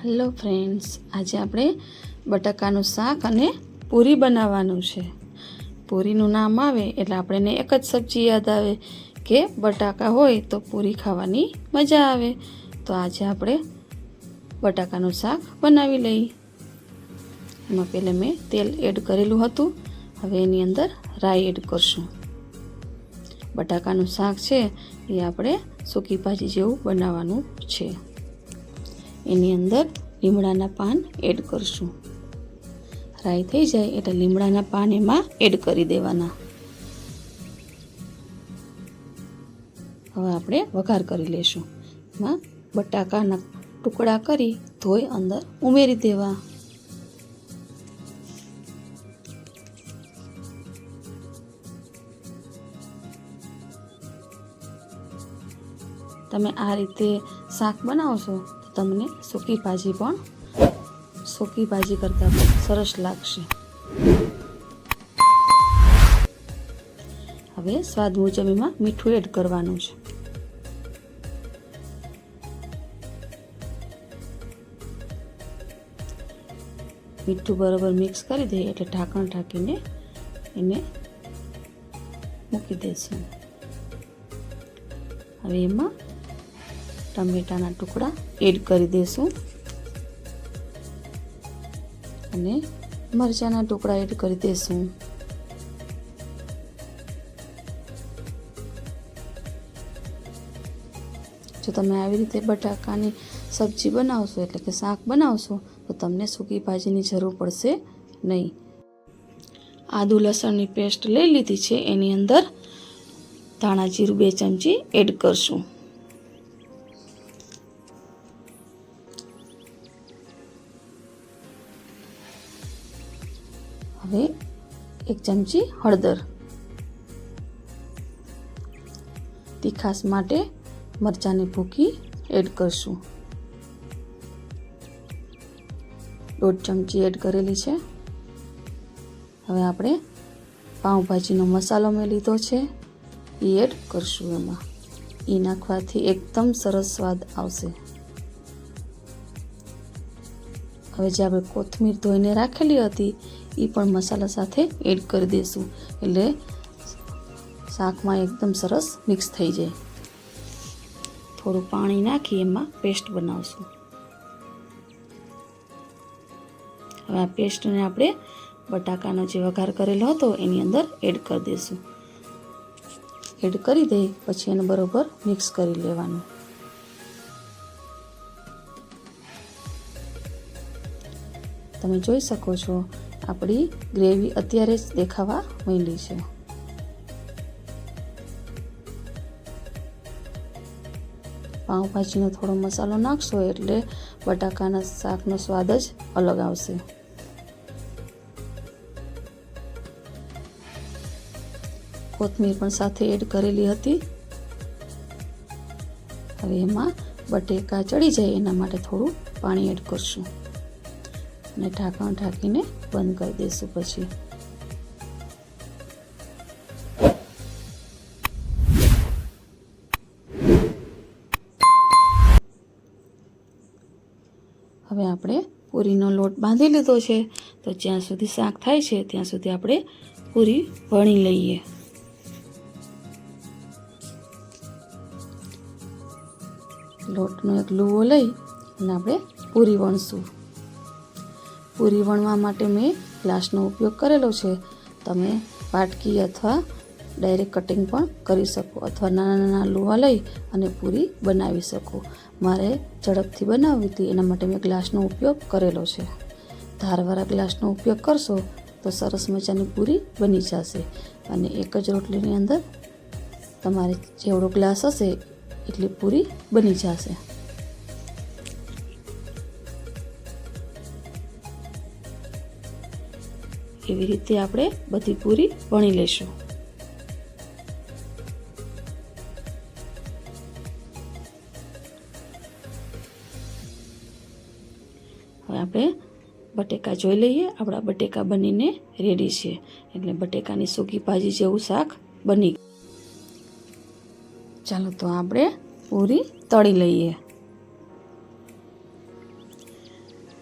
Hello friends, આજે આપણે બટાકાનું શાક અને પૂરી બનાવવાનું છે. પૂરીનું નામ આવે એટલે આપણને એક જ સબ્જી યાદ આવે કે બટાકા હોય તો પૂરી ખાવાની મજા આવે. તો આજે આપણે બટાકાનું શાક બનાવી લઈએ. એમાં પહેલાં મેં તેલ એડ કરેલું હતું. હવે એની અંદર રાઈ એડ કરશું. બટાકાનું શાક છે એ આપણે સૂકી ભાજી જેવું બનાવવાનું છે. એની અંદર લીમડાના પાન એડ કરશું. રાઈ થઈ જાય એટલે લીમડાના પાન એમાં એડ કરી દેવાના. હવે આપણે વઘાર કરી લેશું. એમાં બટાકાના ટુકડા કરી ધોઈ અંદર ઉમેરી દેવા. તમે આ રીતે શાક બનાવશો તો તમને સૂકી ભાજી કરતાં પણ સરસ લાગશે. હવે સ્વાદ મુજબ એમાં મીઠું એડ કરવાનું છે. મીઠું બરાબર મિક્સ કરી દઈએ એટલે ઢાંકણ ઢાંકીને એને મૂકી દઈશું. હવે એમાં ટમેટાના ટુકડા એડ કરી દઈશું અને મરચાંના ટુકડા એડ કરી દઈશું. જો તમે આવી રીતે બટાકાની સબ્જી બનાવશો એટલે કે શાક બનાવશો તો તમને સૂકી ભાજીની જરૂર પડશે નહીં. આદુ લસણની પેસ્ટ લઈ લીધી છે. એની અંદર ધાણા જીરું 2 ચમચી એડ કરશું. હવે 1 ચમચી હળદર. તીખાશ માટે મરચાંની ભૂકી એડ કરશું. 1/2 ચમચી એડ કરેલી છે. હવે આપણે પાઉંભાજીનો મસાલો મેં લીધો છે એ એડ કરશું. એમાં એ નાખવાથી એકદમ સરસ સ્વાદ આવશે. હવે જે આપણે કોથમીર ધોઈને રાખેલી હતી એ પણ મસાલા સાથે એડ કરી દઈશું એટલે શાકમાં એકદમ સરસ મિક્સ થઈ જાય. થોડું પાણી નાખી એમાં પેસ્ટ બનાવશું. હવે આ પેસ્ટને આપણે બટાકાનો જે વઘાર કરેલો હતો એની અંદર એડ કરી દઈશું. એડ કરી દઈ પછી એને બરોબર મિક્સ કરી લેવાનું. તમે જોઈ શકો છો આપણી ગ્રેવી અત્યારે જ દેખાવા માંડી છે. પાઉંભાજીનો થોડો મસાલો નાખશો એટલે બટાકાના શાકનો સ્વાદ જ અલગ આવશે. કોથમીર પણ સાથે એડ કરેલી હતી. હવે એમાં બટેકા ચડી જાય એના માટે થોડું પાણી એડ કરશું અને ઢાંકણ ઢાંકીને બંધ કરી દઈશું. પછી હવે આપણે પૂરીનો લોટ બાંધી લીધો છે. તો જ્યાં સુધી શાક થાય છે ત્યાં સુધી આપણે પૂરી વણી લઈએ. લોટનો એક લુવો લઈ અને આપણે પૂરી વણશું. પૂરી વણવા માટે મેં ગ્લાસનો ઉપયોગ કરેલો છે. તમે પાટકી અથવા ડાયરેક્ટ કટિંગ પણ કરી શકો અથવા નાના નાના લુવા લઈ અને પૂરી બનાવી શકો. મારે ઝડપથી બનાવવી હતી એના માટે મેં ગ્લાસનો ઉપયોગ કરેલો છે. ધારવાળા ગ્લાસનો ઉપયોગ કરશો તો સરસ મજાની પૂરી બની જશે અને એક જ રોટલીની અંદર તમારે જેવડો ગ્લાસ હશે એટલી પૂરી બની જશે. એવી રીતે આપણે બધી પૂરી વણી લેશું. હવે આપણે બટેકા જોઈ લઈએ. આપણા બટેકા બનીને રેડી છે એટલે બટેકાની સૂકી ભાજી જેવું શાક બની. ચાલો તો આપણે પૂરી તળી લઈએ.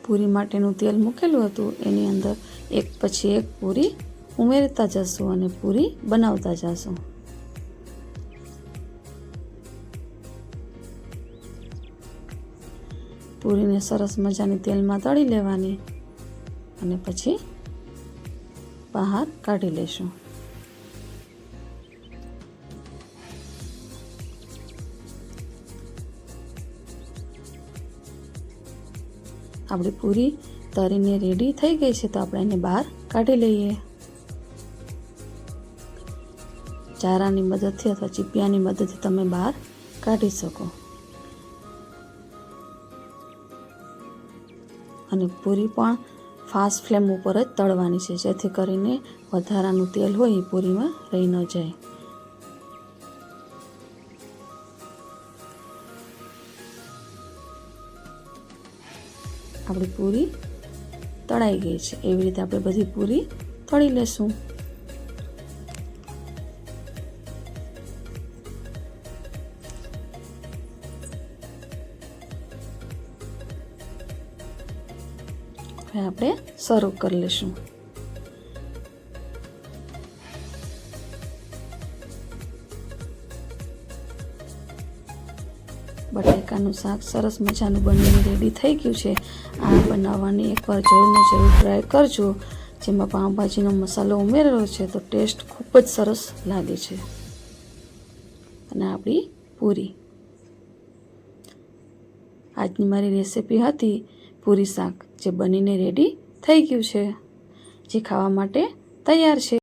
પૂરી માટેનું તેલ મૂકેલું હતું એની અંદર એક પછી એક પૂરી ઉમેરતા જશું અને પૂરી બનાવતા જશું. પૂરીને સરસ મજાની તેલમાં તળી લેવાની અને પછી બહાર કાઢી લેશું. આપણી પૂરી તળીને રેડી થઈ ગઈ છે તો આપણે એને બહાર કાઢી લઈએ. ચારાની મદદથી અથવા ચીપિયાની મદદથી તમે બહાર કાઢી શકો. અને પૂરી પણ ફાસ્ટ ફ્લેમ ઉપર જ તળવાની છે જેથી કરીને વધારાનું તેલ હોય એ પૂરીમાં રહી ન જાય. આપણી પૂરી તળાઈ ગઈ છે. એવી રીતે આપણે બધી પૂરી તળી લેશું. હવે આપણે સર્વ કરી લઈશું. બટાકાનું શાક સરસ મજાનું બનીને રેડી થઈ ગયું છે. આ બનાવવાની એકવાર જરૂર ટ્રાય કરજો. જેમાં પાઉંભાજીનો મસાલો ઉમેરેલો છે તો ટેસ્ટ ખૂબ જ સરસ લાગે છે. અને આપણી પૂરી, આજની મારી રેસીપી હતી પૂરી શાક, જે બનીને રેડી થઈ ગયું છે, જે ખાવા માટે તૈયાર છે.